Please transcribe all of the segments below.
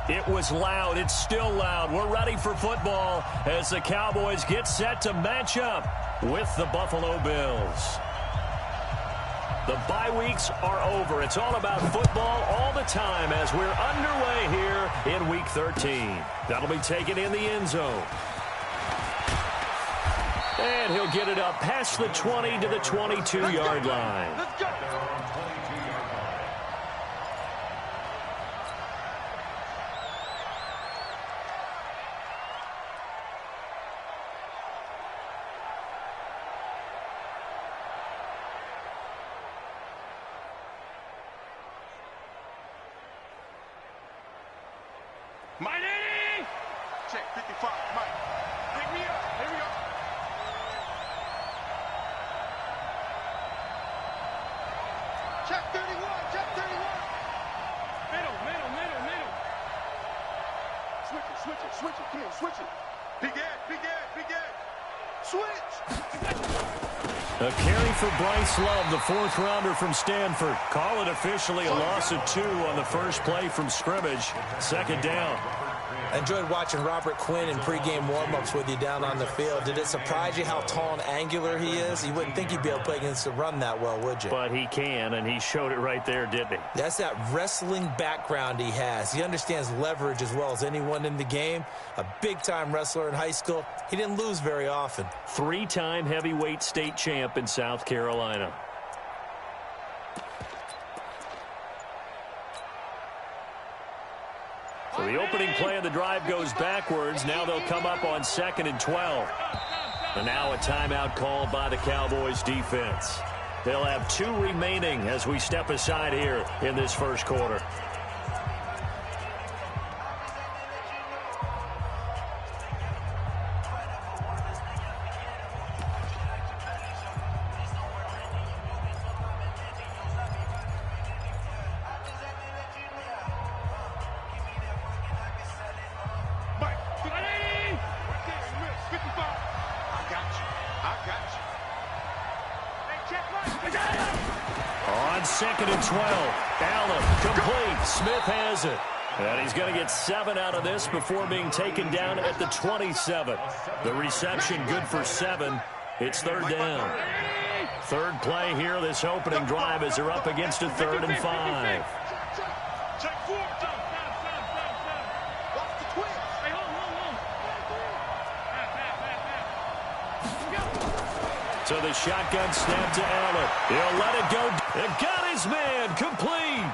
It was loud. It's still loud. We're ready for football as the Cowboys get set to match up with the Buffalo Bills. The bye weeks are over. It's all about football all the time as we're underway here in Week 13. That'll be taken in the end zone. And he'll get it up past the 20 to the 22-yard line. Let's go. Mike, check 55, Mike. Pick me up. Here we go. Check 31, check 31. Middle. Switch it. Come on, switch it. Big Ed. Switch. A carry for Bryce Love, the fourth-rounder from Stanford. Call it officially a loss of 2 on the first play from scrimmage. Second down. I enjoyed watching Robert Quinn in pregame warm-ups with you down on the field. Did it surprise you how tall and angular he is? You wouldn't think he'd be able to play against the run that well, would you? But he can, and he showed it right there, didn't he? That's that wrestling background he has. He understands leverage as well as anyone in the game. A big-time wrestler in high school. He didn't lose very often. 3-time heavyweight state champ in South Carolina. So the opening play of the drive goes backwards. Now they'll come up on 2nd and 12. And now a timeout called by the Cowboys defense. They'll have 2 remaining as we step aside here in this first quarter. On 2nd and 12, Allen complete. Smith has it. And he's going to get 7 out of this before being taken down at the 27. The reception good for 7. It's 3rd down. Third play here, this opening drive as they're up against a 3rd and 5. So the shotgun snap to Allen. He'll let it go. And got his man complete.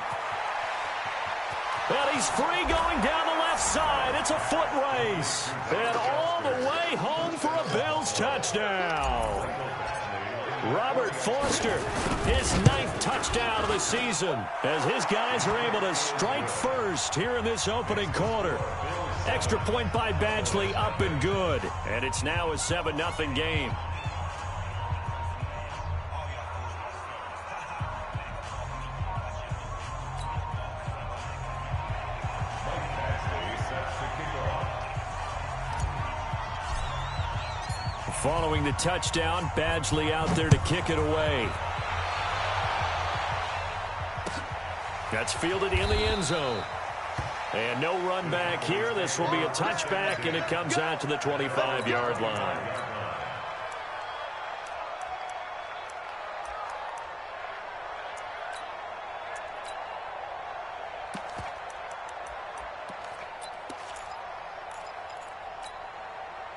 And he's free going down the left side. It's a foot race. And all the way home for a Bills touchdown. Robert Foster, his 9th touchdown of the season, as his guys are able to strike first here in this opening quarter. Extra point by Badgley, up and good. And it's now a 7-0 game. Following the touchdown, Badgley out there to kick it away. That's fielded in the end zone. And no run back here. This will be a touchback, and it comes out to the 25-yard line.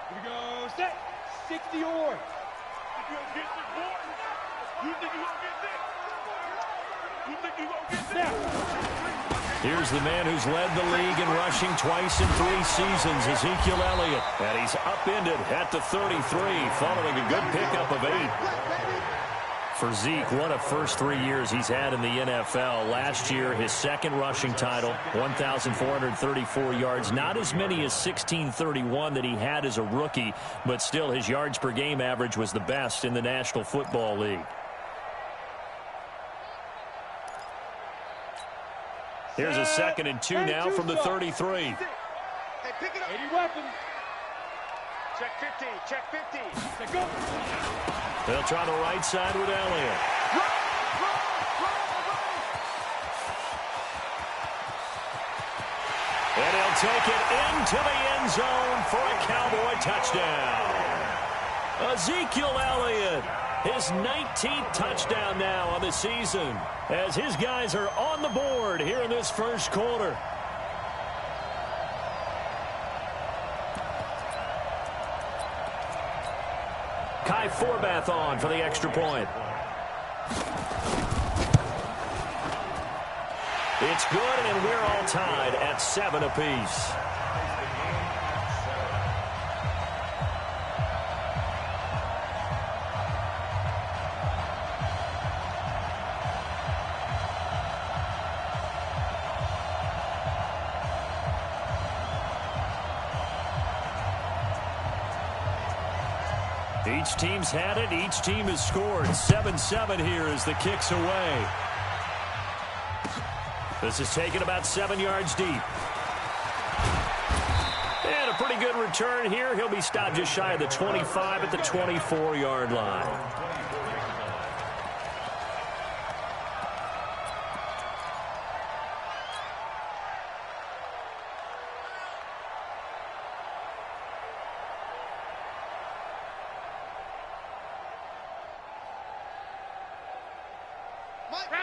Here we go, set. 60 or. You think you're gonna get this? Here's the man who's led the league in rushing twice in 3 seasons, Ezekiel Elliott. And he's upended at the 33, following a good pickup of 8. For Zeke, what a first 3 years he's had in the NFL. Last year, his 2nd rushing title, 1,434 yards. Not as many as 1,631 that he had as a rookie, but still his yards per game average was the best in the National Football League. Here's a 2nd and 2 now from the 33. Hey, pick it up. 80 weapons. Check 50. Check 50. Let's go. They'll try the right side with Elliott. And he'll take it into the end zone for a Cowboy touchdown. Ezekiel Elliott, his 19th touchdown now on the season, as his guys are on the board here in this first quarter. Kai Forbath on for the extra point. It's good, and we're all tied at 7 apiece. Each team's had it. Each team has scored. 7-7 here as the kick's away. This is taken about 7 yards deep. And a pretty good return here. He'll be stopped just shy of the 25 at the 24-yard line.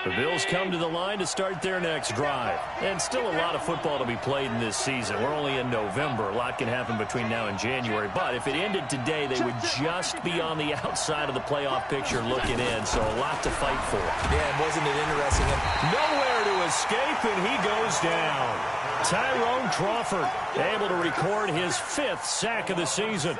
The Bills come to the line to start their next drive. And still a lot of football to be played in this season. We're only in November. A lot can happen between now and January. But if it ended today, they would just be on the outside of the playoff picture looking in. So a lot to fight for. Yeah, and wasn't it interesting? Nowhere to escape, and he goes down. Tyrone Crawford able to record his 5th sack of the season.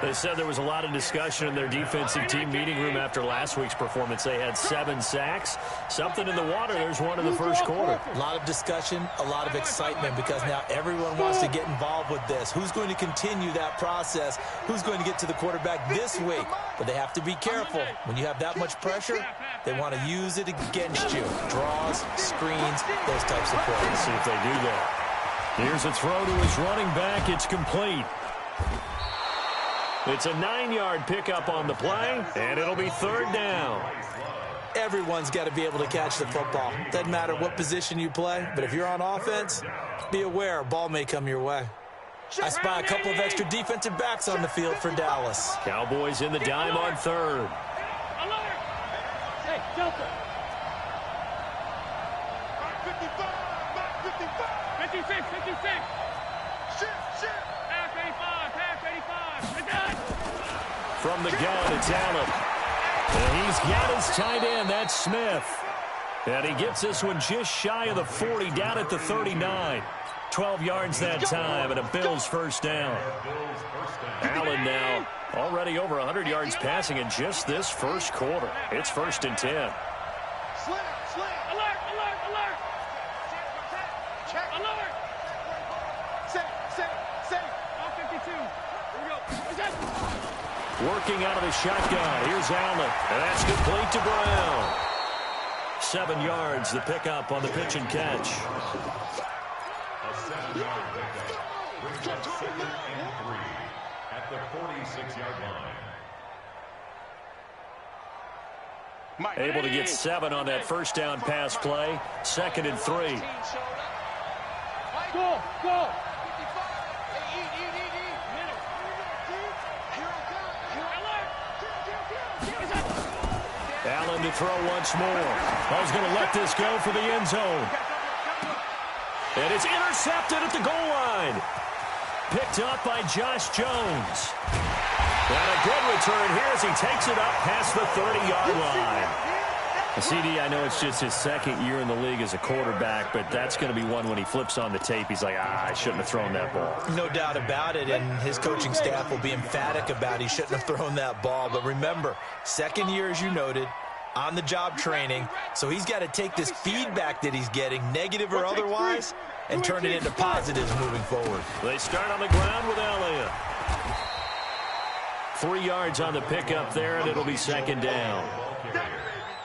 They said there was a lot of discussion in their defensive team meeting room after last week's performance. They had 7 sacks. Something in the water. There's one in the first quarter. A lot of discussion, a lot of excitement, because now everyone wants to get involved with this. Who's going to continue that process? Who's going to get to the quarterback this week? But they have to be careful. When you have that much pressure, they want to use it against you. Draws, screens, those types of plays. Let's see if they do that. Here's a throw to his running back. It's complete. It's a 9-yard pickup on the play, and it'll be 3rd down. Everyone's got to be able to catch the football. Doesn't matter what position you play, but if you're on offense, be aware a ball may come your way. I spy a couple of extra defensive backs on the field for Dallas. Cowboys in the dime on 3rd. Hey, Delta. 55. 56. Shift. Pass 85. From the gun, it's Allen. And he's got his tight end. That's Smith. And he gets this one just shy of the 40, down at the 39. 12 yards that time, and a Bills first down. Allen now already over 100 yards passing in just this first quarter. It's 1st and 10. Alert. Check. Alert. Set. All 52. Here we go. Working out of the shotgun. Here's Allen. And that's complete to Brown. 7 yards, the pickup on the pitch and catch. A 7-yard pickup brings up 2nd and 3 at the 46-yard line. Able to get 7 on that first down pass play. 2nd and 3. Go. Allen to throw once more. I was going to let this go for the end zone. And it's intercepted at the goal line. Picked up by Josh Jones. And a good return here as he takes it up past the 30-yard line. CD, I know it's just his 2nd year in the league as a quarterback, but that's going to be one when he flips on the tape. He's like, I shouldn't have thrown that ball. No doubt about it, and his coaching staff will be emphatic about he shouldn't have thrown that ball. But remember, 2nd year, as you noted, on-the-job training, so he's got to take this feedback that he's getting, negative or otherwise, and turn it into positives moving forward. They start on the ground with Elliott. 3 yards on the pickup there, and it'll be 2nd down.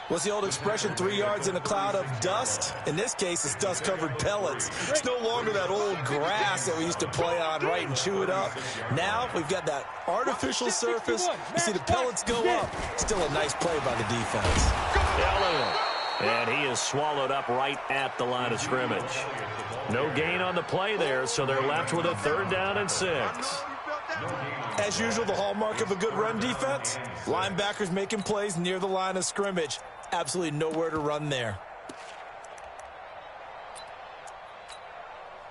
What's the old expression, 3 yards in a cloud of dust? In this case, it's dust-covered pellets. It's no longer that old grass that we used to play on, right, and chew it up. Now we've got that artificial surface. You see the pellets go up. Still a nice play by the defense. Elliott. And he is swallowed up right at the line of scrimmage. No gain on the play there, so they're left with a 3rd down and 6. As usual, the hallmark of a good run defense, linebackers making plays near the line of scrimmage. Absolutely nowhere to run there.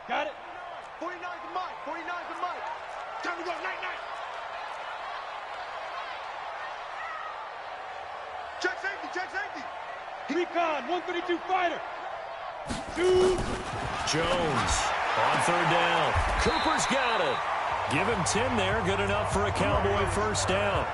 Got it. 49's the mic. 49's the mic. Time to go. Night, night. Check safety. Check safety. Recon. 132 fighter. Shoot. Jones on 3rd down. Cooper's got it. Give him 10 there. Good enough for a Cowboy 1st down.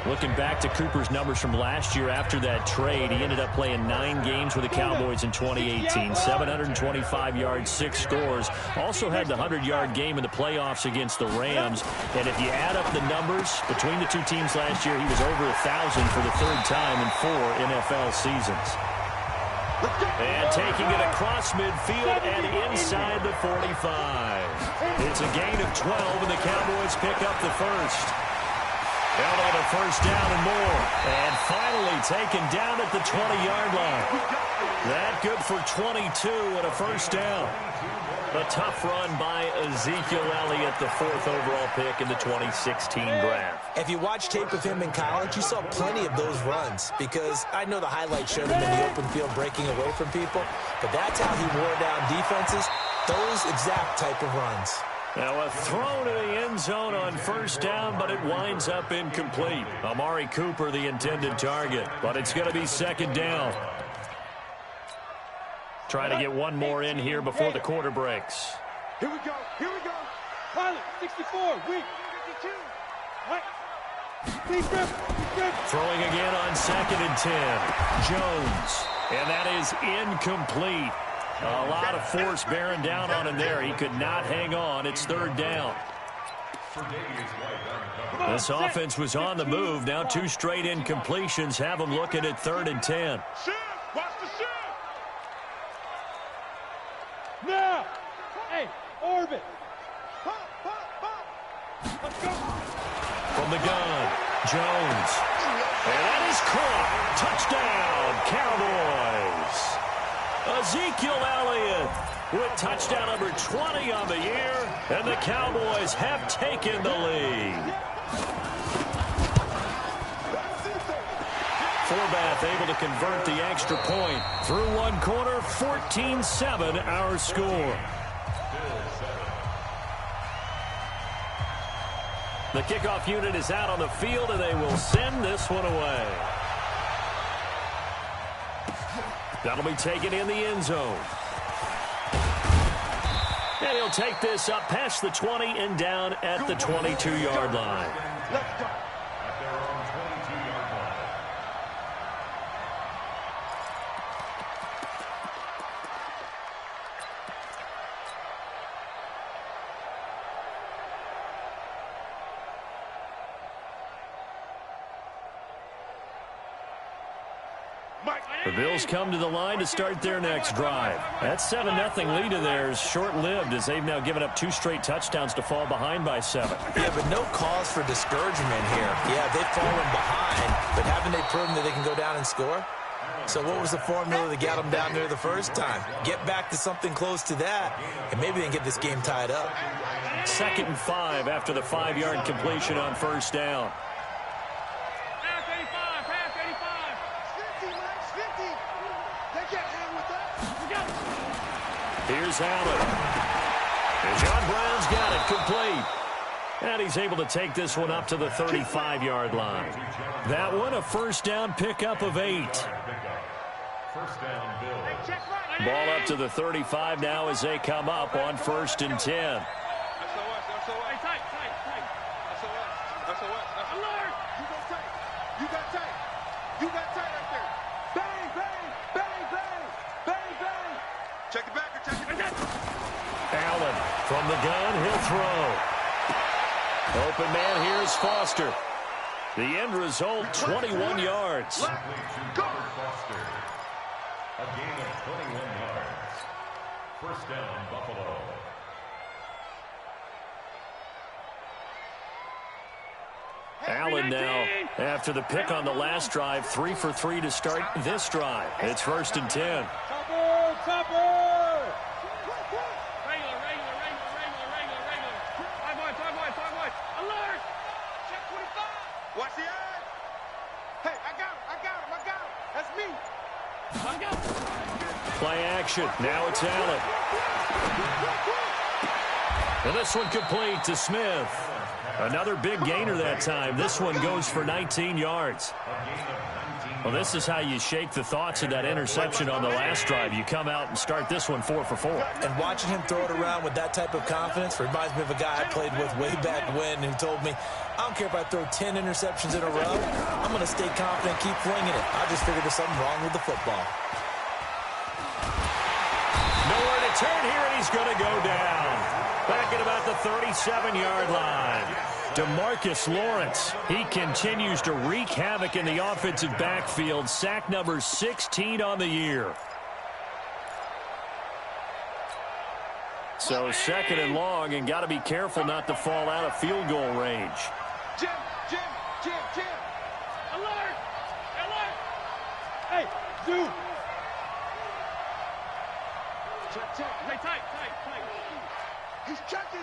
Looking back to Cooper's numbers from last year after that trade, he ended up playing 9 games with the Cowboys in 2018. 725 yards, 6 scores. Also had the 100-yard game in the playoffs against the Rams. And if you add up the numbers between the two teams last year, he was over 1,000 for the 3rd time in 4 NFL seasons. And taking it across midfield and inside the 45. It's a gain of 12, and the Cowboys pick up the 1st. Out on a 1st down and more. And finally taken down at the 20-yard line. That good for 22 and a 1st down. A tough run by Ezekiel Elliott, the 4th overall pick in the 2016 draft. If you watch tape of him in college, you saw plenty of those runs, because I know the highlights showed him in the open field breaking away from people, but that's how he wore down defenses, those exact type of runs. Now a throw to the end zone on 1st down, but it winds up incomplete. Amari Cooper, the intended target, but it's going to be 2nd down. Trying to get one more in here before the quarter breaks. Here we go. Here we go. Pilot, 64. Weak. 52. What? Deep grip. Deep grip. Throwing again on 2nd and 10. Jones. And that is incomplete. A lot of force bearing down on him there. He could not hang on. It's 3rd down. This offense was on the move. Now 2 straight incompletions have them looking at 3rd and 10. Watch the shot. Now. Hey, orbit. Pop, pop, pop. Let's go. From the gun, Jones. And that is caught. Touchdown, Cowboys. Ezekiel Elliott with touchdown number 20 on the year, and the Cowboys have taken the lead. Forbath able to convert the extra point. Through one quarter, 14-7 our score. The kickoff unit is out on the field, and they will send this one away. That'll be taken in the end zone. And he'll take this up past the 20 and down at the 22-yard line. Let's go. The Bills come to the line to start their next drive. That 7-0 lead of theirs short-lived, as they've now given up 2 straight touchdowns to fall behind by 7. Yeah, but no cause for discouragement here. Yeah, they've fallen behind, but haven't they proven that they can go down and score? So what was the formula that got them down there the first time? Get back to something close to that, and maybe they can get this game tied up. 2nd and 5 after the 5-yard completion on 1st down. Here's Allen. And John Brown's got it complete. And he's able to take this one up to the 35-yard line. That one a 1st down pickup of 8. Ball up to the 35 now as they come up on 1st and 10. You got tight right there. Bang, bang, bang, bang, bang, bang. Check it back or check it back. Allen from the gun, he'll throw. Open man here is Foster. The end result, 21 yards. Go. A gain of 21 yards. 1st down, Buffalo. Allen now, after the pick on the last drive, 3 for 3 to start this drive. It's 1st and 10. Chopper, chopper. action. Now it's Allen. And this one complete to Smith. Another big gainer that time. This one goes for 19 yards. Well, this is how you shake the thoughts of that interception on the last drive. You come out and start this one 4 for 4. And watching him throw it around with that type of confidence reminds me of a guy I played with way back when who told me, I don't care if I throw 10 interceptions in a row. I'm going to stay confident, keep flinging it. I just figured there's something wrong with the football. Nowhere to turn here, and he's going to go down. Back at about the 37-yard line. DeMarcus Lawrence, he continues to wreak havoc in the offensive backfield. Sack number 16 on the year. So second and long, and got to be careful not to fall out of field goal range. Jim. Alert! Hey, Zoo! Check. Hey, tight. He's checking.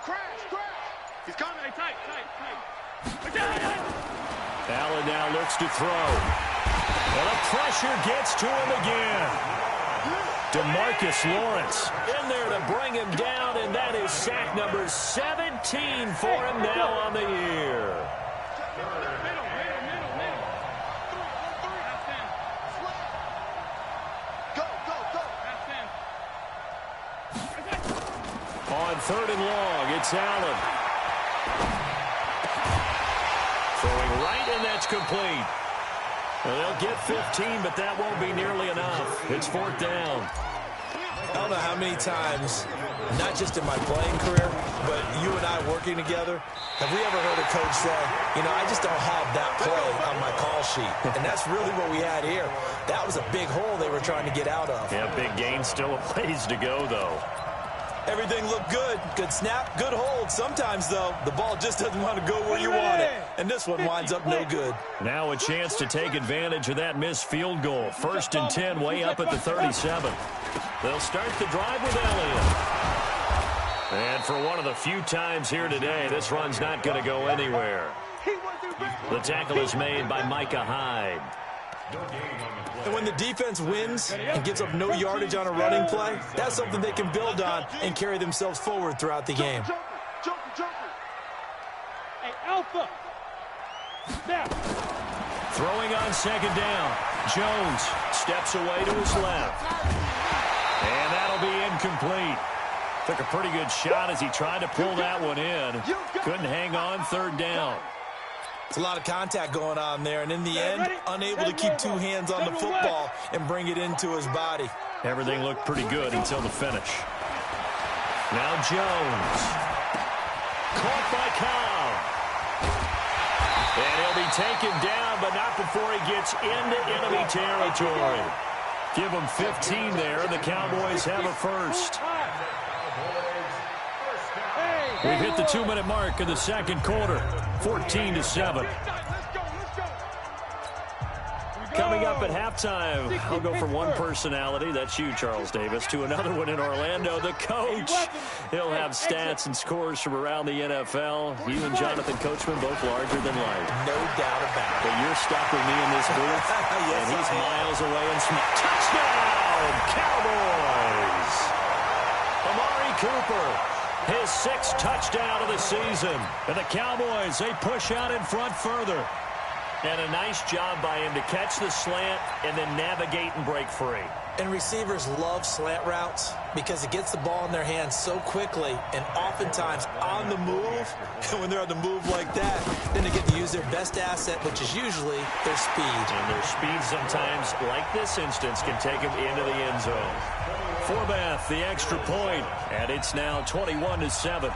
Crash. He's coming. Hey, tight. Allen now looks to throw. And the pressure gets to him again. DeMarcus Lawrence in there to bring him down, and that is sack number 17 for him now on the year. On third and long, it's Allen. Throwing right, and that's complete. Well, they'll get 15, but that won't be nearly enough. It's fourth down. I don't know how many times, not just in my playing career, but you and I working together, have we ever heard a coach say, I just don't have that play on my call sheet. And that's really what we had here. That was a big hole they were trying to get out of. Yeah, big gain, still a ways to go, though. Everything looked good. Good snap, good hold. Sometimes, though, the ball just doesn't want to go where you want it. And this one winds up no good. Now a chance to take advantage of that missed field goal. First and 10, way up at the 37. They'll start the drive with Elliott. And for one of the few times here today, this run's not going to go anywhere. The tackle is made by Micah Hyde. And when the defense wins and gives up no yardage on a running play, that's something they can build on and carry themselves forward throughout the game. Jumper. Hey, Alpha. Snap. Throwing on second down. Jones steps away to his left. And that'll be incomplete. Took a pretty good shot as he tried to pull that one in. Couldn't hang on third down. It's a lot of contact going on there, and in the end, unable to keep two hands on the football and bring it into his body. Everything looked pretty good until the finish. Now Jones. Caught by Cobb. And he'll be taken down, but not before he gets into enemy territory. Give him 15 there, and the Cowboys have a first. We've hit the 2-minute mark in the second quarter, 14-7. Coming up at halftime, I'll go from one personality, that's you, Charles Davis, to another one in Orlando, the coach. He'll have stats and scores from around the NFL. You and Jonathan Coachman both larger than life. No doubt about it. But you're stuck with me in this booth, Yes, and he's miles away and smart. Touchdown, Cowboys! Amari Cooper. His 6th touchdown of the season. And the Cowboys, they push out in front further. And a nice job by him to catch the slant and then navigate and break free. And receivers love slant routes because it gets the ball in their hands so quickly and oftentimes on the move. And when they're on the move like that, then they get to use their best asset, which is usually their speed. And their speed sometimes, like this instance, can take them into the end zone. Forbath, the extra point, and it's now 21-7.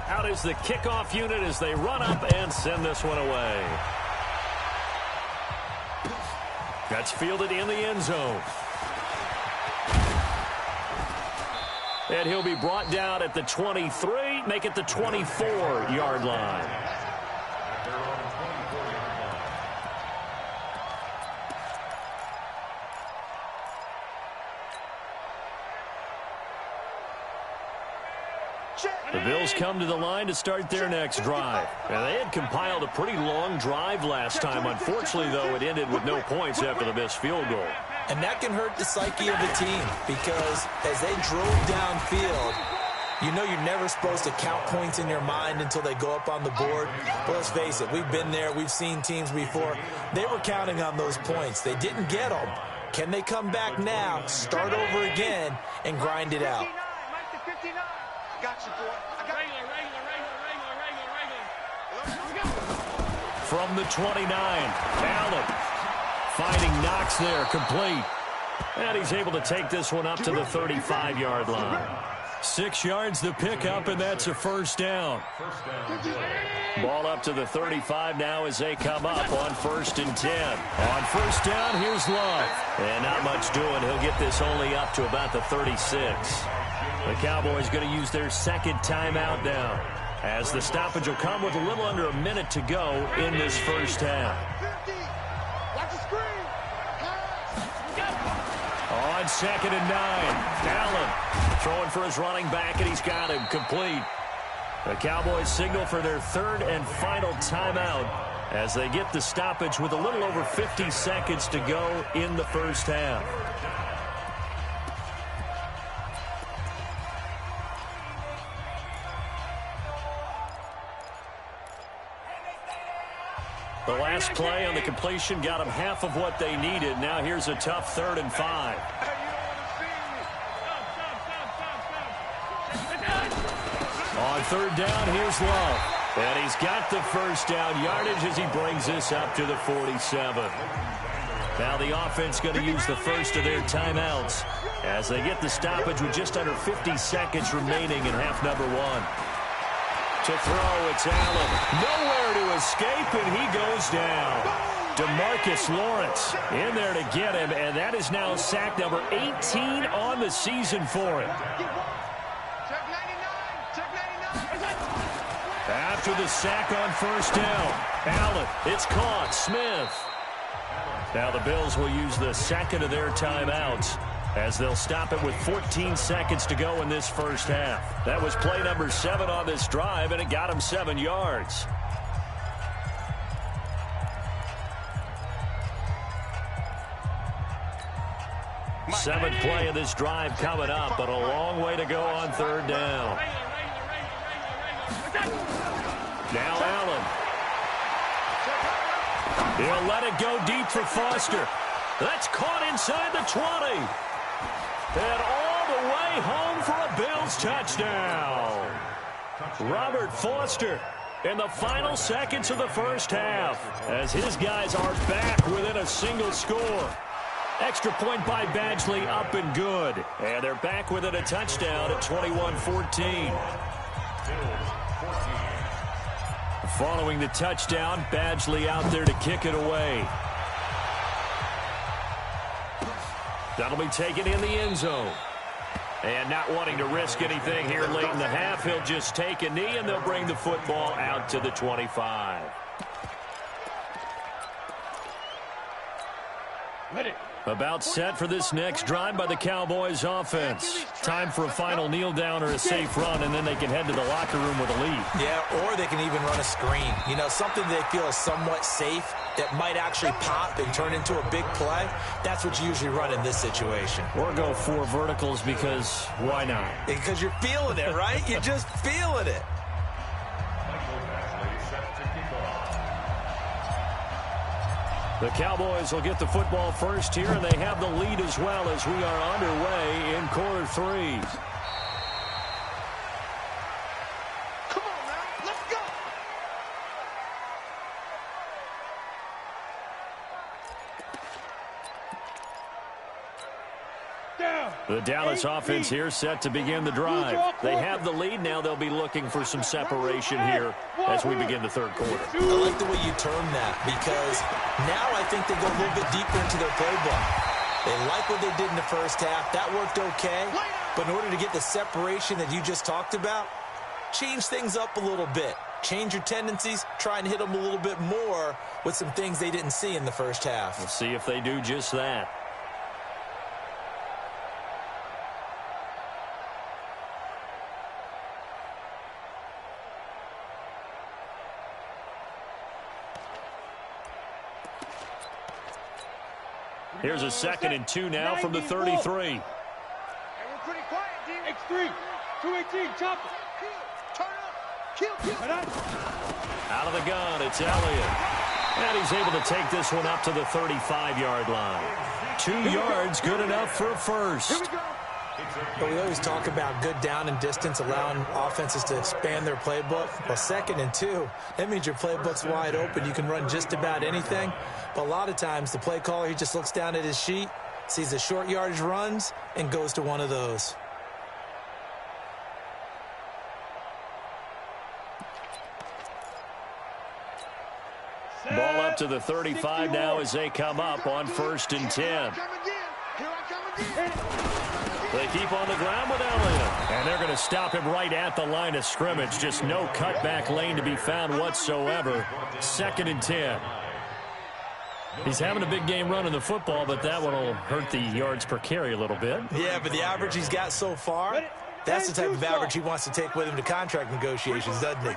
Out is the kickoff unit as they run up and send this one away. That's fielded in the end zone. And he'll be brought down at the 23, make it the 24-yard line. The Bills come to the line to start their next drive. And they had compiled a pretty long drive last time. Unfortunately, though, it ended with no points after the missed field goal. And that can hurt the psyche of the team because as they drove downfield, you know you're never supposed to count points in your mind until they go up on the board. But let's face it, we've been there. We've seen teams before. They were counting on those points. They didn't get them. Can they come back now, start over again, and grind it out? From the 29, Allen finding Knox there, complete. And he's able to take this one up to the 35-yard line. 6 yards the pickup, and that's a first down. Ball up to the 35 now as they come up on 1st and 10. On first down, here's Love. And not much doing. He'll get this only up to about the 36. The Cowboys going to use their second timeout now, as the stoppage will come with a little under a minute to go in this first half. On 2nd and 9, Allen throwing for his running back, and he's got him complete. The Cowboys signal for their third and final timeout as they get the stoppage with a little over 50 seconds to go in the first half. The last play on the completion got them half of what they needed. Now here's a tough 3rd and 5. On 3rd down, here's Love. And he's got the first down yardage as he brings this up to the 47. Now the offense going to use the first of their timeouts as they get the stoppage with just under 50 seconds remaining in half number 1. To throw, it's Allen. Nowhere to escape, and he goes down. DeMarcus Lawrence in there to get him, and that is now sack number 18 on the season for him. After the sack on first down, Allen, it's caught. Smith. Now the Bills will use the second of their timeouts as they'll stop it with 14 seconds to go in this first half. That was play number 7 on this drive, and it got him 7 yards. Seventh play of this drive coming up, but a long way to go on 3rd down. Now Allen. He'll let it go deep for Foster. That's caught inside the 20. And all the way home for a Bills touchdown. Robert Foster in the final seconds of the first half as his guys are back within a single score. Extra point by Badgley up and good. And they're back within a touchdown at 21-14. Following the touchdown, Badgley out there to kick it away. That'll be taken in the end zone. And not wanting to risk anything here late in the half, he'll just take a knee, and they'll bring the football out to the 25. Ready. About set for this next drive by the Cowboys offense. Time for a final kneel down or a safe run, and then they can head to the locker room with a lead. Yeah, or they can even run a screen. You know, something they feel is somewhat safe that might actually pop and turn into a big play. That's what you usually run in this situation. Or go 4 verticals because why not? Because you're feeling it, right? You're just feeling it. The Cowboys will get the football first here, and they have the lead as well as we are underway in quarter 3. Come on now, let's go. Down. The Dallas offense here set to begin the drive. They have the lead. Now they'll be looking for some separation here as we begin the third quarter. I like the way you term that because now I think they go a little bit deeper into their playbook. They like what they did in the first half. That worked okay. But in order to get the separation that you just talked about, change things up a little bit. Change your tendencies. Try and hit them a little bit more with some things they didn't see in the first half. We'll see if they do just that. Here's a 2nd and 2 now from the 33. Hey, we're pretty quiet, D. X3, 218, chop it. Turn up. Kill. Out of the gun, it's Elliott. And he's able to take this one up to the 35-yard line. 2 yards, good enough for a first. Here we go. But we always talk about good down and distance, allowing offenses to expand their playbook. Well, 2nd and 2, that means your playbook's wide open. You can run just about anything. But a lot of times, the play caller, he just looks down at his sheet, sees the short yardage runs, and goes to one of those. Ball up to the 35 now as they come up on 1st and 10. They keep on the ground with Elliott. And they're going to stop him right at the line of scrimmage. Just no cutback lane to be found whatsoever. 2nd and 10. He's having a big game running the football, but that one will hurt the yards per carry a little bit. Yeah, but the average he's got so far, that's the type of average he wants to take with him to contract negotiations, doesn't he?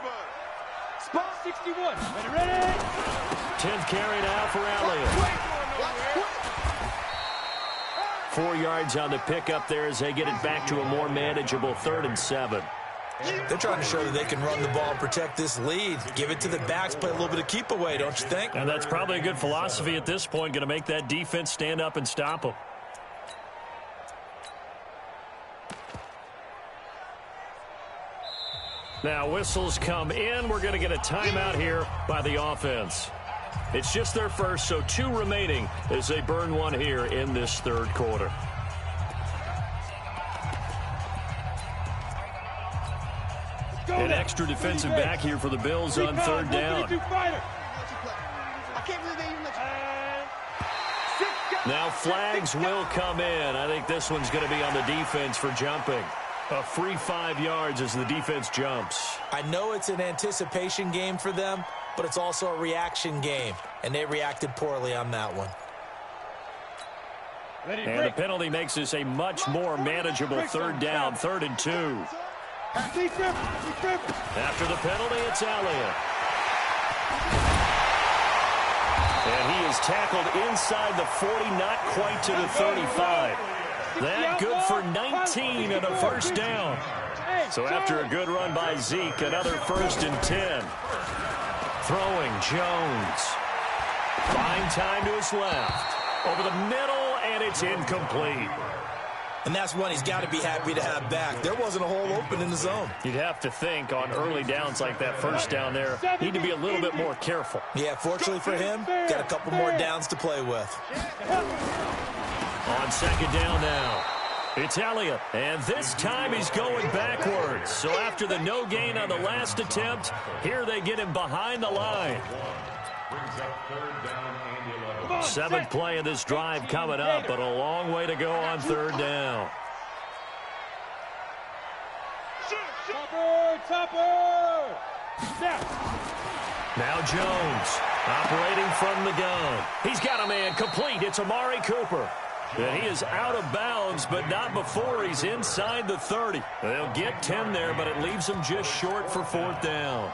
Spot 61. Ready? 10th carry now for Elliott. 4 yards on the pickup there as they get it back to a more manageable 3rd and 7. They're trying to show that they can run the ball and protect this lead. Give it to the backs, play a little bit of keep away, don't you think? And that's probably a good philosophy at this point, going to make that defense stand up and stop them. Now whistles come in. We're going to get a timeout here by the offense. It's just their first, so 2 remaining as they burn one here in this 3rd quarter. An extra defensive back here for the Bills on 3rd down. Now flags will come in. I think this one's going to be on the defense for jumping. A free 5 yards as the defense jumps. I know it's an anticipation game for them, but it's also a reaction game, and they reacted poorly on that one. And the penalty makes this a much more manageable 3rd down, 3rd and 2. After the penalty, it's Elliott. And he is tackled inside the 40, not quite to the 35. That good for 19 and a 1st down. So after a good run by Zeke, another 1st and 10. Throwing Jones. Fine time to his left. Over the middle, and it's incomplete. And that's one he's got to be happy to have back. There wasn't a hole open in the zone. You'd have to think on early downs like that 1st down there, need to be a little bit more careful. Yeah, fortunately for him, got a couple more downs to play with. On 2nd down now, it's Elliott, and this time he's going backwards. So after the no gain on the last attempt, here they get him behind the line. 7th play of this drive coming up, but a long way to go on 3rd down. Topper! Now Jones operating from the gun. He's got a man complete. It's Amari Cooper. And he is out of bounds, but not before he's inside the 30. They'll get 10 there, but it leaves them just short for 4th down.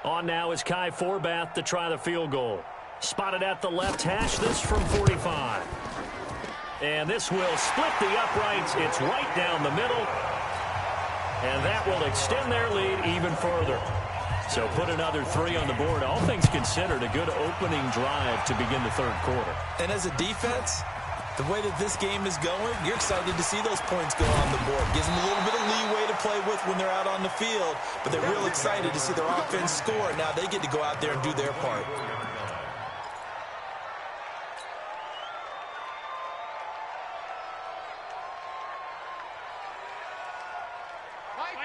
On now is Kai Forbath to try the field goal. Spotted at the left hash, this from 45. And this will split the uprights. It's right down the middle. And that will extend their lead even further. So put another 3 on the board. All things considered, a good opening drive to begin the 3rd quarter. And as a defense, the way that this game is going, you're excited to see those points go on the board. Gives them a little bit of leeway to play with when they're out on the field, but they're real excited to see their offense score. Now they get to go out there and do their part.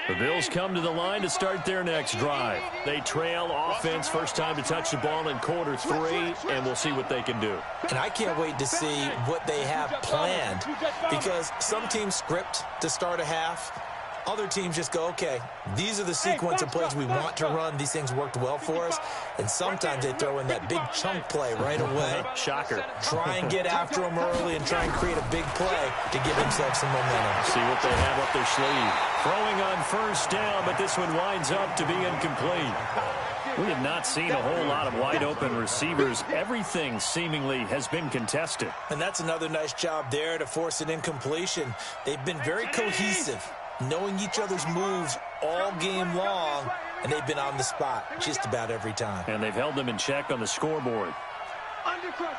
The Bills come to the line to start their next drive. They trail offense, first time to touch the ball in quarter 3, and we'll see what they can do. And I can't wait to see what they have planned, because some teams script to start a half, Other teams just go, okay, these are the sequence of plays we want to run. These things worked well for us. And sometimes they throw in that big chunk play right away. Shocker. Try and get after them early and try and create a big play to give themselves some momentum. See what they have up their sleeve. Throwing on first down, but this one winds up to be incomplete. We have not seen a whole lot of wide-open receivers. Everything seemingly has been contested. And that's another nice job there to force an incompletion. They've been very cohesive, knowing each other's moves all game long, and they've been on the spot just about every time. And they've held them in check on the scoreboard. Undercross.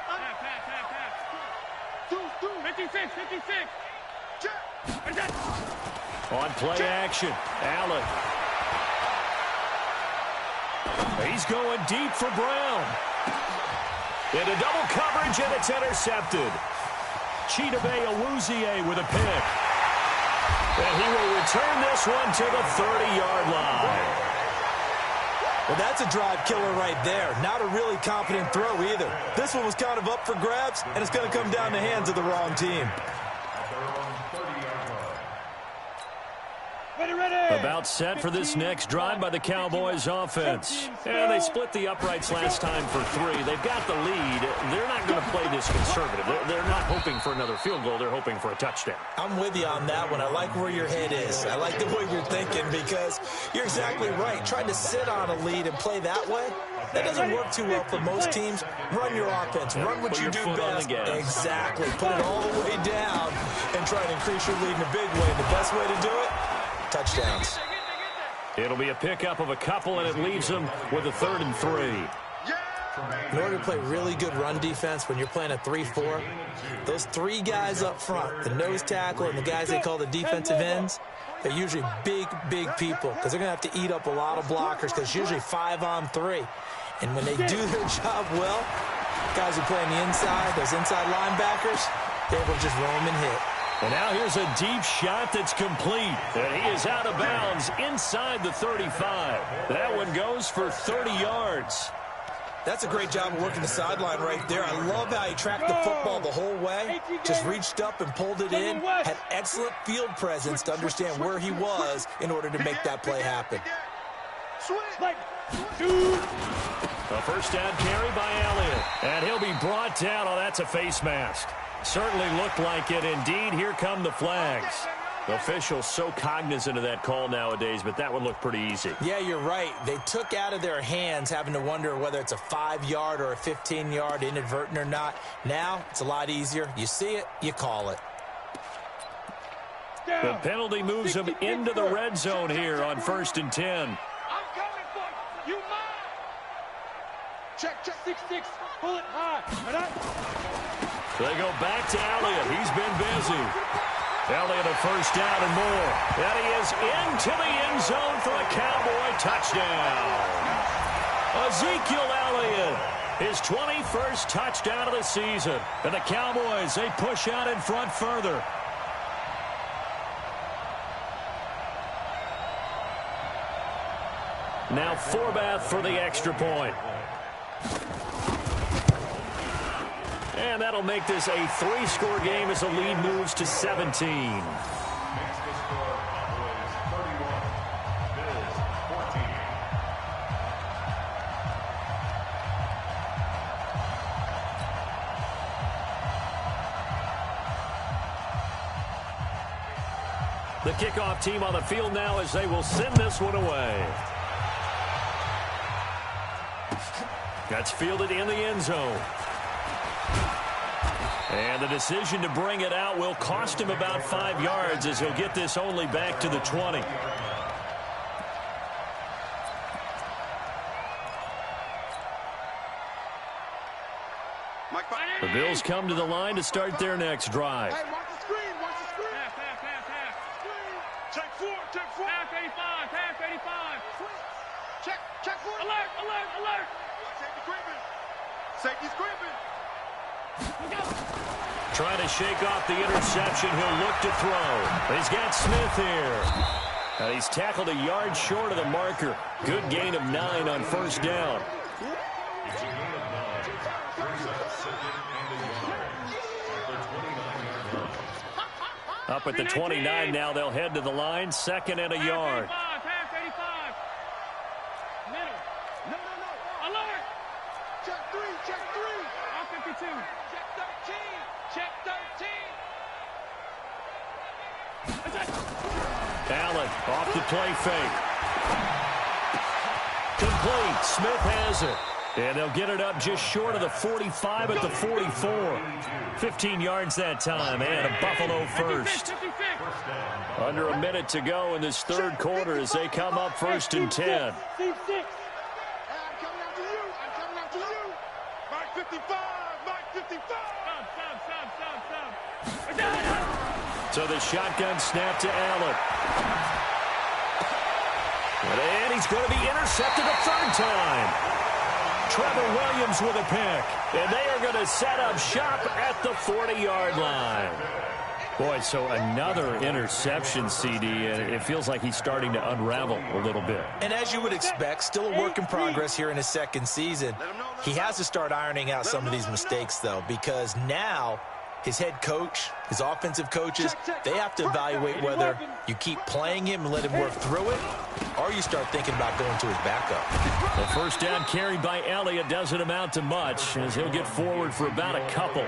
Two. 56. On play action, Allen. He's going deep for Brown. Into double coverage, and it's intercepted. Chidobe Awuzie with a pick. And he will return this one to the 30-yard line. Well, that's a drive killer right there. Not a really confident throw either. This one was kind of up for grabs, and it's going to come down the hands of the wrong team. About set for this next drive by the Cowboys offense. And they split the uprights last time for 3. They've got the lead. They're not going to play this conservative. They're not hoping for another field goal. They're hoping for a touchdown. I'm with you on that one. I like where your head is. I like the way you're thinking because you're exactly right. Trying to sit on a lead and play that way, that doesn't work too well for most teams. Run your offense. Run what you do best. Exactly. Put it all the way down and try to increase your lead in a big way. The best way to do it, touchdowns. It'll be a pickup of a couple, and it leaves them with a 3rd and 3. In order to play really good run defense when you're playing a 3-4, those 3 guys up front, the nose tackle and the guys they call the defensive ends, they're usually big people because they're going to have to eat up a lot of blockers because it's usually 5 on 3. And when they do their job well, guys who play on the inside, those inside linebackers, they're able to just roam and hit. And now here's a deep shot that's complete. And he is out of bounds inside the 35. That one goes for 30 yards. That's a great job of working the sideline right there. I love how he tracked the football the whole way. Just reached up and pulled it in. Had excellent field presence to understand where he was in order to make that play happen. A first down carry by Elliott. And he'll be brought down. Oh, that's a face mask. Certainly looked like it. Indeed, here come the flags. The officials so cognizant of that call nowadays, but that one looked pretty easy. Yeah, you're right. They took out of their hands having to wonder whether it's a 5-yard or a 15-yard, inadvertent or not. Now, it's a lot easier. You see it, you call it. The penalty moves them into the red zone here on 1st and 10. I'm coming for you. You mine. Check. 6-6. Pull it high. They go back to Elliott. He's been busy. Elliott a first down and more. And he is into the end zone for a Cowboy touchdown. Ezekiel Elliott, his 21st touchdown of the season. And the Cowboys, they push out in front further. Now Forbath for the extra point. And that'll make this a 3-score game as the lead moves to 17. Makes the score Cowboys 31, Bills 14. The kickoff team on the field now as they will send this one away. That's fielded in the end zone. And the decision to bring it out will cost him about 5 yards as he'll get this only back to the 20. The Bills come to the line to start their next drive. Hey, watch the screen. Pass. Check 4. Pass 85. Check 4. Alert. Safety's creeping. Trying to shake off the interception. He'll look to throw. He's got Smith here. And he's tackled a yard short of the marker. Good gain of 9 on first down. It's a gain of 9. Brings up 2nd and a yard at the 29-yard line. A up at the 29 now. They'll head to the line, 2nd and a yard. Half 85. Middle. No. Alert. Check 3. All 52. Check 13. Allen off the play fake. Complete. Smith has it. And they'll get it up just short of the 45 at the 44. 15 yards that time, and a Buffalo first. Under a minute to go in this third quarter as they come up 1st and 10. I'm coming after you. Mark 55. So the shotgun snap to Allen. And he's going to be intercepted a 3rd time. Trevor Williams with a pick. And they are going to set up shop at the 40-yard line. Boy, so another interception, CD, and it feels like he's starting to unravel a little bit. And as you would expect, still a work in progress here in his 2nd season. He has to start ironing out some of these mistakes, though, because now his head coach, his offensive coaches, they have to evaluate whether you keep playing him and let him work through it, or you start thinking about going to his backup. The first down carried by Elliott doesn't amount to much as he'll get forward for about a couple.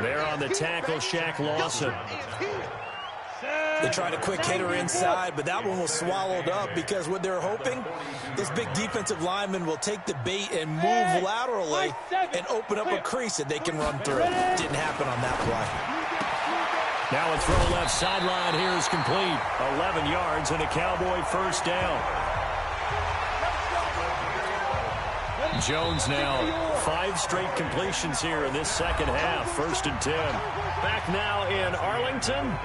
There on the tackle, Shaq Lawson. They tried a quick hitter inside, but that one was swallowed up because what they're hoping, this big defensive lineman will take the bait and move laterally and open up a crease that they can run through. Didn't happen on that play. Now a throw left sideline here is complete. 11 yards and a Cowboy first down. Jones now 5 straight completions here in this second half. 1st and 10. Back now in Arlington.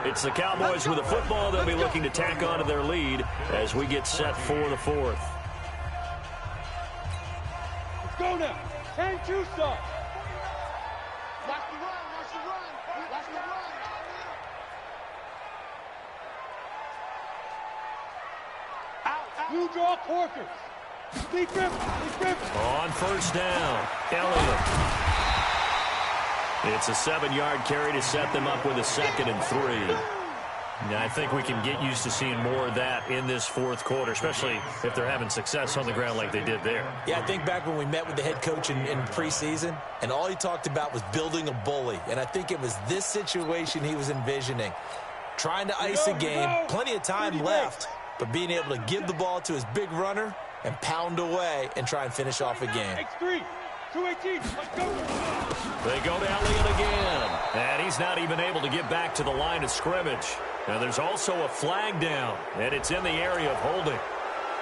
It's the Cowboys with a football. They'll be looking to tack on to their lead as we get set for the 4th. Let's go now. 10-2 start. Watch the run. Out. You draw Corker. Lee Griffin. On 1st down, Elliott. It's a 7-yard carry to set them up with a 2nd and 3. Now, I think we can get used to seeing more of that in this 4th quarter, especially if they're having success on the ground like they did there. Yeah, I think back when we met with the head coach in preseason, and all he talked about was building a bully. And I think it was this situation he was envisioning. Trying to ice a game, plenty of time left, but being able to give the ball to his big runner and pound away and try and finish off a game. X3. 218. Let's go. They go to Elliott again. And he's not even able to get back to the line of scrimmage. Now there's also a flag down, and it's in the area of holding.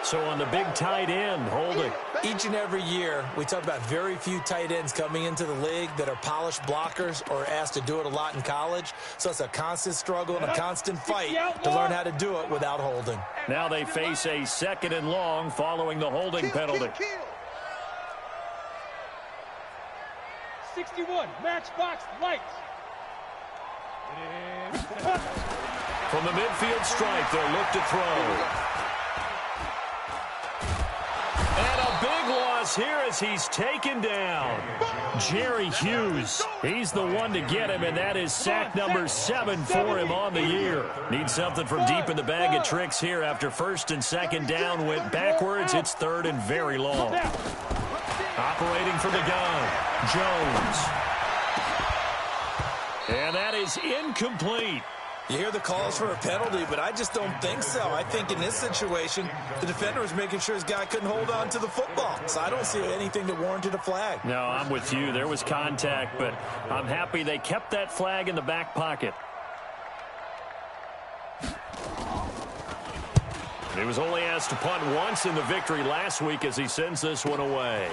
So on the big tight end, holding. Each and every year, we talk about very few tight ends coming into the league that are polished blockers or asked to do it a lot in college. So it's a constant struggle and a constant fight to learn how to do it without holding. Now they face a 2nd and long following the holding penalty. 61. Matchbox lights. From the midfield stripe, they'll look to throw. And a big loss here as he's taken down. Jerry Hughes, he's the one to get him, and that is sack number 7 for him on the year. Needs something from deep in the bag of tricks here after 1st and 2nd down went backwards. It's 3rd and very long. Operating from the gun, Jones. And that is incomplete. You hear the calls for a penalty, but I just don't think so. I think in this situation, the defender was making sure his guy couldn't hold on to the football. So I don't see anything that warranted a flag. No, I'm with you. There was contact, but I'm happy they kept that flag in the back pocket. He was only asked to punt once in the victory last week as he sends this one away.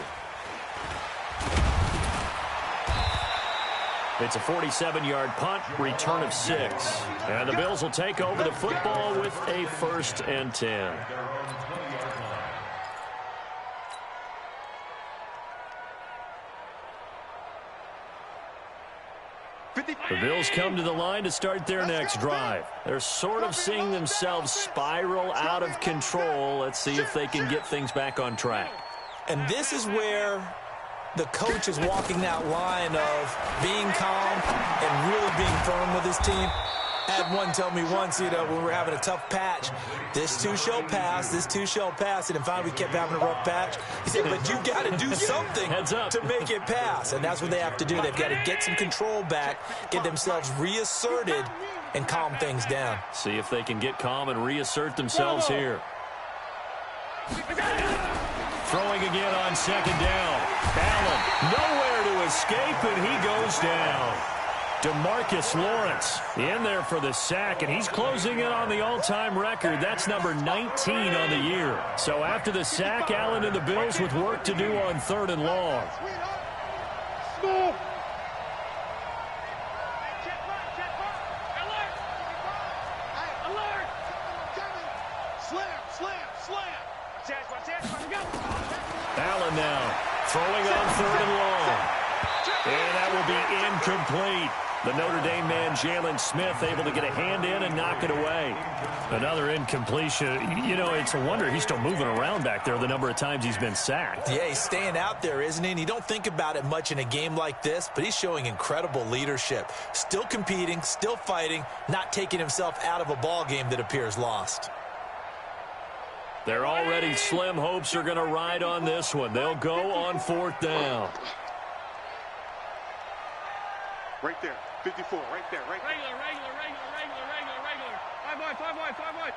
It's a 47-yard punt, return of 6. And the Bills will take over the football with a 1st and 10. The Bills come to the line to start their next drive. They're sort of seeing themselves spiral out of control. Let's see if they can get things back on track. And this is where the coach is walking that line of being calm and really being firm with his team. Had one tell me once, when we were having a tough patch, this too shall pass, this too shall pass. And finally we kept having a rough patch. He said, but you got to do something to make it pass. And that's what they have to do. They've got to get some control back, get themselves reasserted, and calm things down. See if they can get calm and reassert themselves here. Throwing again on second down. Allen nowhere to escape, and he goes down. DeMarcus Lawrence in there for the sack, and he's closing in on the all-time record. That's number 19 on the year. So after the sack, Allen and the Bills with work to do on 3rd and long. Allen now throwing on 3rd and long. And that will be incomplete. The Notre Dame man, Jalen Smith, able to get a hand in and knock it away. Another incompletion. It's a wonder he's still moving around back there the number of times he's been sacked. Yeah, he's staying out there, isn't he? And you don't think about it much in a game like this, but he's showing incredible leadership. Still competing, still fighting, not taking himself out of a ball game that appears lost. Their already slim hopes are going to ride on this one. They'll go on 4th down. Right there, 54, right there, right there. Regular. 5 wide.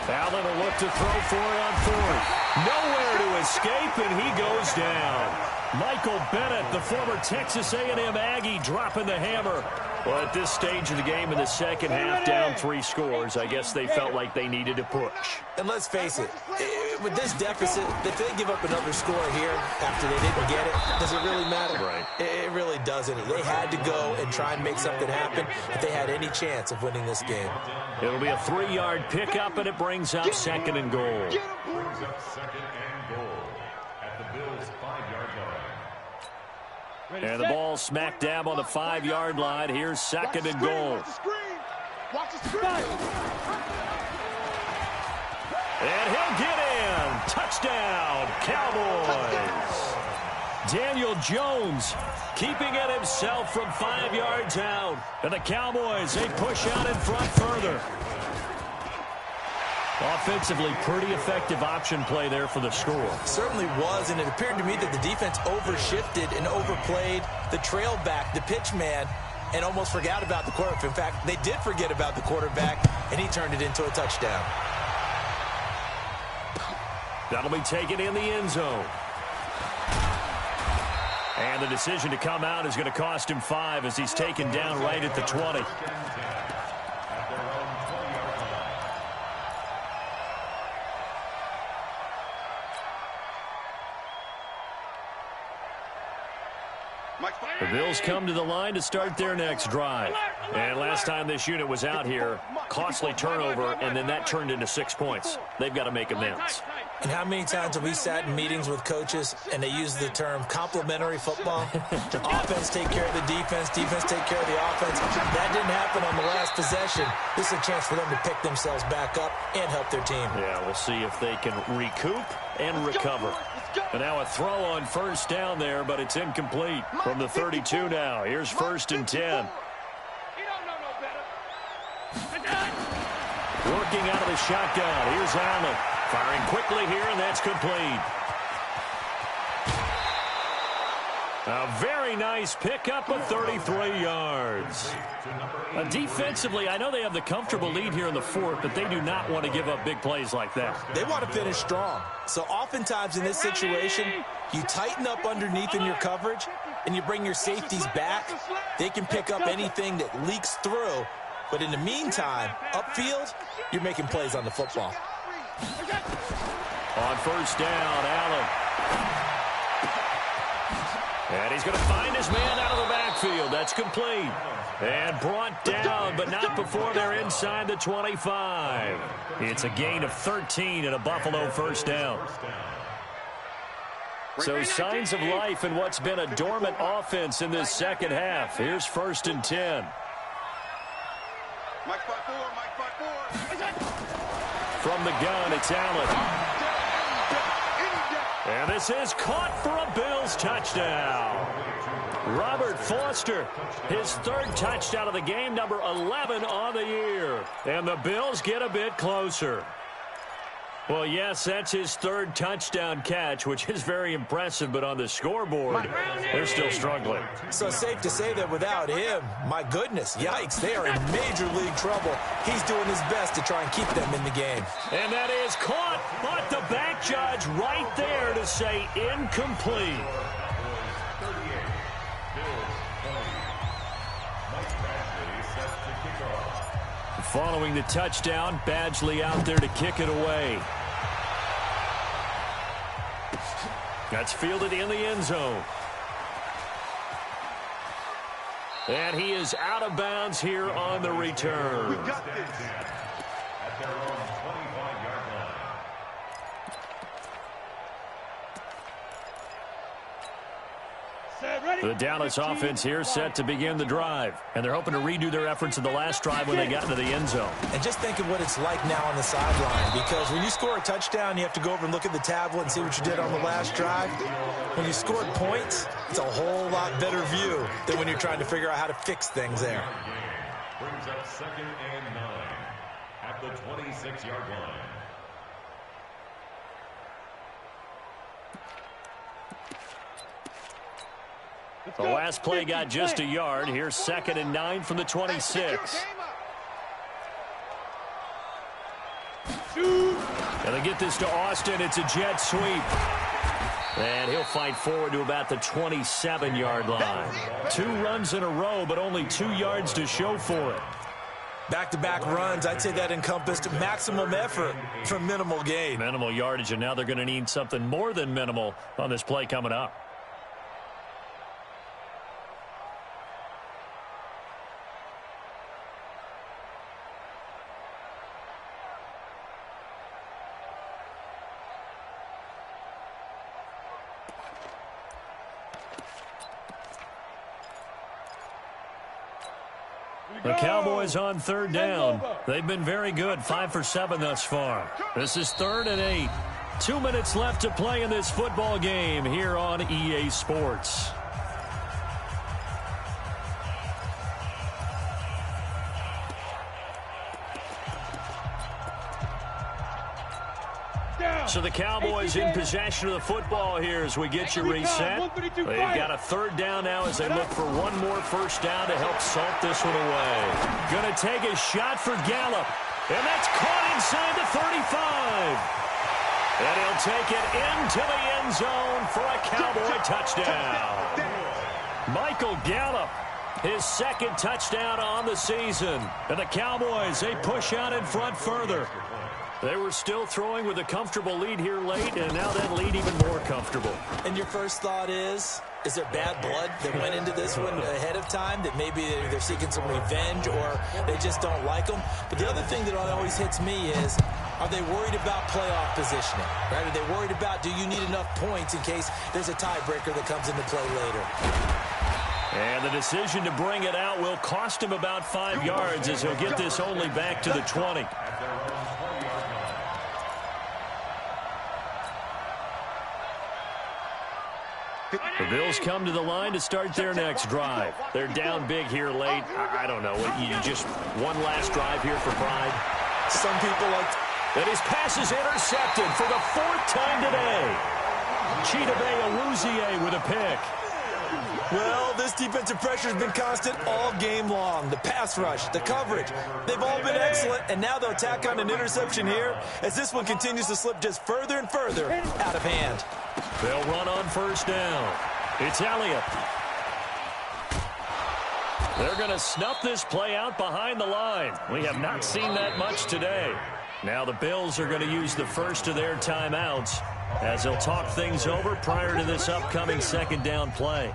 Allen will look to throw for it on 4th. Nowhere to escape, and he goes down. Michael Bennett, the former Texas A&M Aggie, dropping the hammer. Well, at this stage of the game in the second half, down 3 scores, I guess they felt like they needed to push. And let's face it, with this deficit, if they give up another score here after they didn't get it, does it really matter? Right. It really doesn't. They had to go and try and make something happen if they had any chance of winning this game. It'll be a 3-yard pickup, and it brings up 2nd and goal. Brings up 2nd and goal at the Bills' 5-yard line. And the ball smack dab on the 5-yard line. Here's 2nd and goal. Watch the screen. And he'll get in. Touchdown, Cowboys. Daniel Jones keeping it himself from 5 yards out. And the Cowboys, they push out in front further. Offensively, pretty effective option play there for the score. Certainly was, and it appeared to me that the defense overshifted and overplayed the trail back, the pitch man, and almost forgot about the quarterback. In fact, they did forget about the quarterback, and he turned it into a touchdown. That'll be taken in the end zone. And the decision to come out is going to cost him 5 as he's taken down right at the 20. The Bills come to the line to start their next drive. And last time this unit was out here, costly turnover, and then that turned into 6 points. They've got to make amends. And how many times have we sat in meetings with coaches and they use the term complementary football? Offense take care of the defense, defense take care of the offense. That didn't happen on the last possession. This is a chance for them to pick themselves back up and help their team. Yeah, we'll see if they can recoup and recover. And now a throw on 1st down there, but it's incomplete. From the 32 now, here's 1st and 10. Working out of the shotgun. Here's Allen. Firing quickly here, and that's complete. A very nice pickup of 33 yards. Defensively, I know they have the comfortable lead here in the 4th, but they do not want to give up big plays like that. They want to finish strong. So oftentimes in this situation, you tighten up underneath in your coverage, and you bring your safeties back. They can pick up anything that leaks through. But in the meantime, upfield, you're making plays on the football. On 1st down, Allen. And he's going to find his man out of the backfield. That's complete. And brought down, but not before they're inside the 25. It's a gain of 13 and a Buffalo 1st down. So signs of life in what's been a dormant offense in this second half. Here's 1st and 10. Mike 5-4. From the gun, it's Allen. And this is caught for a Bills touchdown. Robert Foster, his third touchdown of the game, number 11 on the year. And the Bills get a bit closer. Well, yes, that's his third touchdown catch, which is very impressive, but on the scoreboard, they're still struggling. So safe to say that without him, my goodness, yikes, they are in major league trouble. He's doing his best to try and keep them in the game. And that is caught, but the back judge right there to say incomplete. Following the touchdown, Badgley out there to kick it away. That's fielded in the end zone. And he is out of bounds here on the return. We got this. At their own 25-yard line. The Dallas offense here set to begin the drive. And they're hoping to redo their efforts in the last drive when they got into the end zone. And just think of what it's like now on the sideline. Because when you score a touchdown, you have to go over and look at the tablet and see what you did on the last drive. When you scored points, it's a whole lot better view than when you're trying to figure out how to fix things there. Brings up 2nd and 9 at the 26-yard line. The last play got just a yard. Here's 2nd and 9 from the 26. And they get this to Austin. It's a jet sweep. And he'll fight forward to about the 27-yard line. 2 runs in a row, but only 2 yards to show for it. Back-to-back runs, I'd say that encompassed maximum effort for minimal gain. Minimal yardage, and now they're going to need something more than minimal on this play coming up. The Cowboys on 3rd down. They've been very good, 5 for 7 thus far. This is 3rd and 8. 2 minutes left to play in this football game here on EA Sports. So the Cowboys in possession of the football here as we get you reset. They've got a 3rd down now as they look for one more first down to help salt this one away. Going to take a shot for Gallup. And that's caught inside the 35. And he'll take it into the end zone for a Cowboy touchdown. Michael Gallup, his 2nd touchdown on the season. And the Cowboys, they push out in front further. They were still throwing with a comfortable lead here late, and now that lead even more comfortable. And your first thought is there bad blood that went into this one ahead of time, that maybe they're seeking some revenge or they just don't like them? But the other thing that always hits me is, are they worried about playoff positioning? Right? Are they worried about, do you need enough points in case there's a tiebreaker that comes into play later? And the decision to bring it out will cost him about 5 yards as he'll get this only back to the 20. The Bills come to the line to start their next drive. They're down big here late. I don't know. You just one last drive here for pride. Some people like... And his pass is intercepted for the 4th time today. Chidobe Awuzie with a pick. Well, this defensive pressure has been constant all game long. The pass rush, the coverage, they've all been excellent, and now they'll tack on an interception here as this one continues to slip just further and further out of hand. They'll run on first down. It's Elliott. They're going to snuff this play out behind the line. We have not seen that much today. Now the Bills are going to use the first of their timeouts as they'll talk things over prior to this upcoming 2nd down play.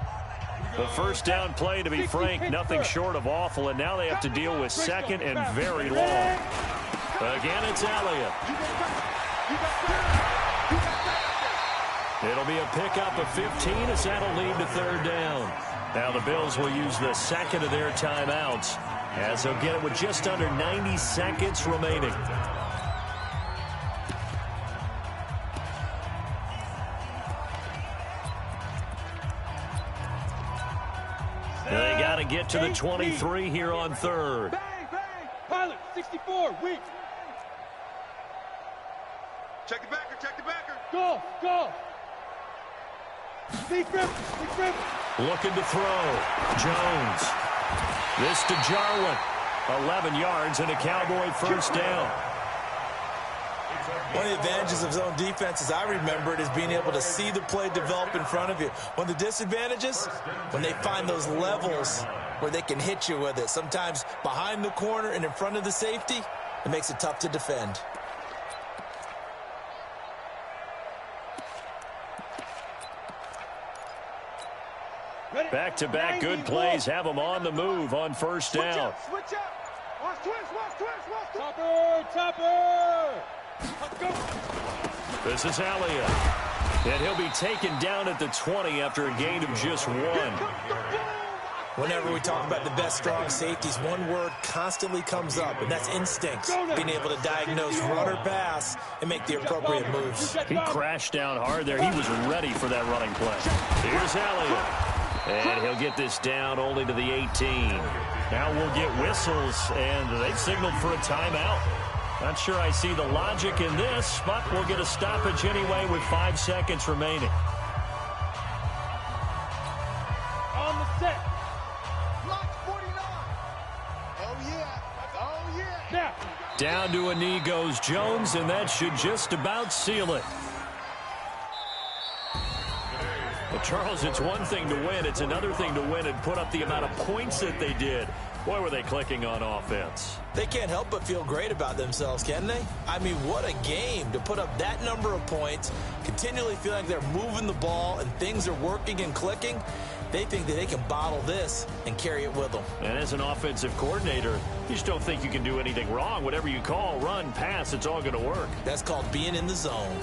The first down play, to be frank, nothing short of awful, and now they have to deal with 2nd and very long. Again, it's Elliott. It'll be a pickup of 15 as that'll lead to 3rd down. Now the Bills will use the 2nd of their timeouts as they'll get it with just under 90 seconds remaining. to get to the 23 here on third. Bang, bang. Pilot, 64, weak. Check the backer, check the backer. Go, go. Deep grip, deep grip. Looking to throw. Jones. This to Jarwin. 11 yards and a Cowboy first down. One of the advantages of zone defense, as I remember it, is being able to see the play develop in front of you. One of the disadvantages, when they find those levels where they can hit you with it. Sometimes behind the corner and in front of the safety, it makes it tough to defend. Back-to-back good plays have them on the move on first down. Switch up. Watch twist, watch twist, watch twist. Topper, topper. Let's go. This is Elliott. And he'll be taken down at the 20 after a gain of just 1. Whenever we talk about the best strong safeties, one word constantly comes up, and that's instinct. Being able to diagnose run or pass and make the appropriate moves. He crashed down hard there. He was ready for that running play. Here's Elliott. And he'll get this down only to the 18. Now we'll get whistles, and they've signaled for a timeout. Not sure I see the logic in this, but we'll get a stoppage anyway with 5 seconds remaining. On the set. Block 49. Oh, yeah. Oh, yeah. Now. Down to a knee goes Jones, and that should just about seal it. Well, Charles, it's one thing to win. It's another thing to win and put up the amount of points that they did. Boy, were they clicking on offense. They can't help but feel great about themselves, can they? I mean, what a game to put up that number of points, continually feel like they're moving the ball and things are working and clicking. They think that they can bottle this and carry it with them. And as an offensive coordinator, you just don't think you can do anything wrong. Whatever you call, run, pass, it's all going to work. That's called being in the zone.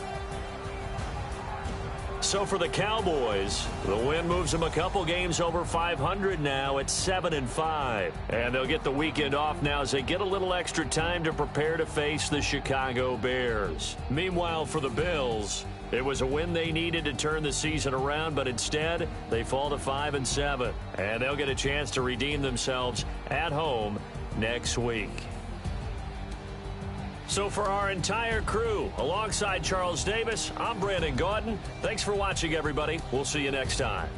So for the Cowboys, the win moves them a couple games over 500 now at 7-5. And they'll get the weekend off now as they get a little extra time to prepare to face the Chicago Bears. Meanwhile, for the Bills, it was a win they needed to turn the season around, but instead they fall to 5-7. And they'll get a chance to redeem themselves at home next week. So for our entire crew, alongside Charles Davis, I'm Brandon Gaudin. Thanks for watching, everybody. We'll see you next time.